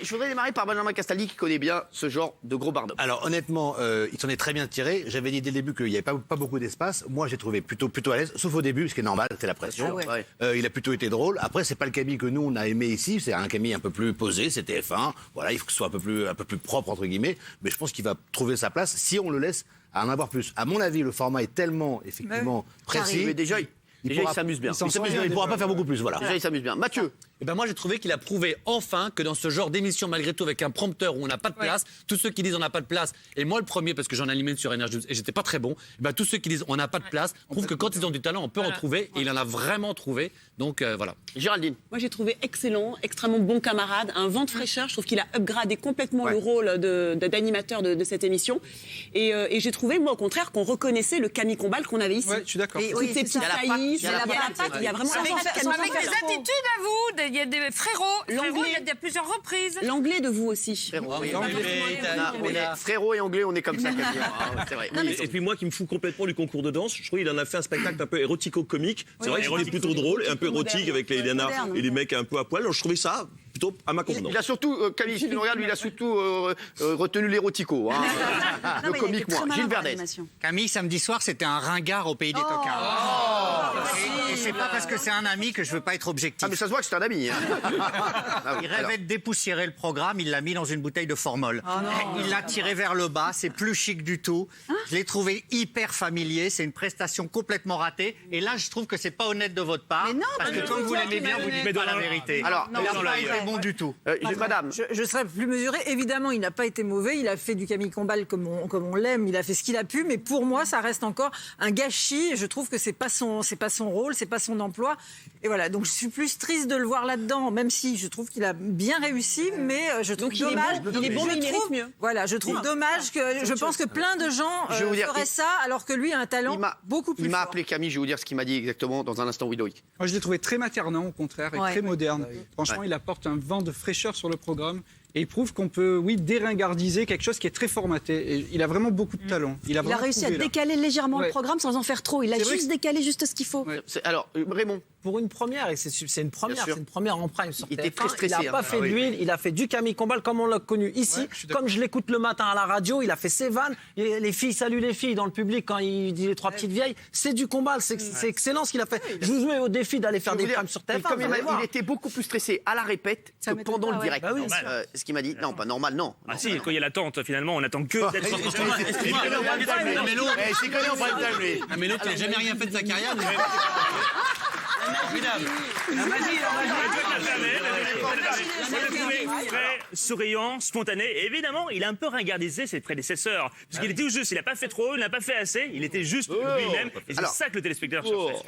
Je voudrais démarrer par Benjamin Castaldi qui connaît bien ce genre de gros barnum. Alors honnêtement, il s'en est très bien tiré. J'avais dit dès le début qu'il n'y avait pas beaucoup d'espace. Moi, j'ai trouvé plutôt à l'aise, sauf au début, ce qui est normal, c'est la pression. Ah ouais. Il a plutôt été drôle. Après, c'est pas le Camille que nous on a aimé ici. C'est un Camille un peu plus posé. C'est TF1. Voilà, il faut que ce soit un peu plus propre entre guillemets. Mais je pense qu'il va trouver sa place si on le laisse à en avoir plus. À mon avis, le format est tellement effectivement précis. Mais déjà, il s'amuse bien. Il ne pourra pas faire beaucoup plus. Voilà. Déjà, il s'amuse bien. Mathieu. Eh ben moi j'ai trouvé qu'il a prouvé enfin que dans ce genre d'émission, malgré tout, avec un prompteur où on n'a pas de place, tous ceux qui disent on n'a pas de place, et moi le premier parce que j'en ai animé sur Énergie 12 et j'étais pas très bon, eh ben tous ceux qui disent on n'a pas de place prouvent que quand ils ont du talent on peut en trouver et il en a vraiment trouvé. Donc voilà. Géraldine. Moi, j'ai trouvé excellent, extrêmement bon camarade, un vent de fraîcheur. Je trouve qu'il a upgradé complètement le rôle d'animateur de cette émission. Et j'ai trouvé, moi, au contraire, qu'on reconnaissait le Camille Combal qu'on avait ici. Ouais, je suis d'accord. Toutes ces petites saillies, il y a la patte, il y a vraiment Avec des attitudes à vous, il y a des frérots. L'anglais. Il y a plusieurs reprises. L'anglais de vous aussi. Frérot et anglais, on est comme ça. C'est vrai. Et puis moi qui me fous complètement du concours de danse, je trouve qu'il en a fait un spectacle un peu érotico-comique. C'est vrai que c'était plutôt drôle et un peu érotique avec les nanas et les mecs un peu à poil. Alors je trouvais ça plutôt à ma convenance. Il a surtout, Camille, si tu nous regardes, lui, il a surtout retenu l'érotico. Le comique, moi. Gilles Verdez. Camille, samedi soir, c'était un ringard au pays des tocards. Et c'est pas parce que c'est un ami que je veux pas être objectif. Ah, mais ça se voit que c'est un ami. Il rêvait de dépoussiérer le programme, il l'a mis dans une bouteille de formol. Il l'a tiré vers le bas, c'est plus chic du tout. Je l'ai trouvé hyper familier, c'est une prestation complètement ratée. Et là, je trouve que c'est pas honnête de votre part. Mais non, parce que comme vous l'aimez bien, vous dites pas la vérité. Alors, il n'a pas été bon du tout. Madame. Je serais plus mesurée. Évidemment, il n'a pas été mauvais. Il a fait du Camille Combal comme on l'aime. Il a fait ce qu'il a pu. Mais pour moi, ça reste encore un gâchis. Je trouve que c'est pas son rôle, c'est pas son emploi. Et voilà. Donc, je suis plus triste de le voir là-dedans, même si je trouve qu'il a bien réussi. Mais je trouve dommage. Il est bon, mais il mérite mieux. Voilà. Je trouve dommage que je pense que plein de gens feraient ça, alors que lui a un talent beaucoup plus Il m'a fort. appelé Camille. Je vais vous dire ce qu'il m'a dit exactement dans un instant, Widowick. Moi, je l'ai trouvé très maternant, au contraire, et très moderne. Franchement, il apporte un vent de fraîcheur sur le programme. Et il prouve qu'on peut, oui, déringardiser quelque chose qui est très formaté. Et il a vraiment beaucoup de talent. Il a réussi à décaler légèrement le programme sans en faire trop. Il a juste décalé juste ce qu'il faut. Alors, Raymond. Pour une première, et c'est une première en prime sur Il TF1, était très stressé. il n'a pas fait de l'huile, il a fait du Camille Combal comme on l'a connu ici. Comme je l'écoute le matin à la radio, il a fait ses vannes. Et les filles saluent les filles dans le public quand il dit les trois petites vieilles. C'est du Combal, c'est excellent ce qu'il a fait. Je vous mets au défi d'aller faire des primes sur TF1. Comme il était beaucoup plus stressé à la répète que pendant le direct. Ce qu'il m'a dit, non, pas normal, non. Ah si, quand il y a l'attente, finalement, on attend que d'être Mais l'autre, il n'a jamais rien fait de sa carrière. souriant, spontané. Et évidemment, il a un peu ringardisé ses prédécesseurs. Parce qu'il était juste, il n'a pas fait trop, il n'a pas fait assez, il était juste lui-même. Et c'est ça que le téléspectateur cherchait.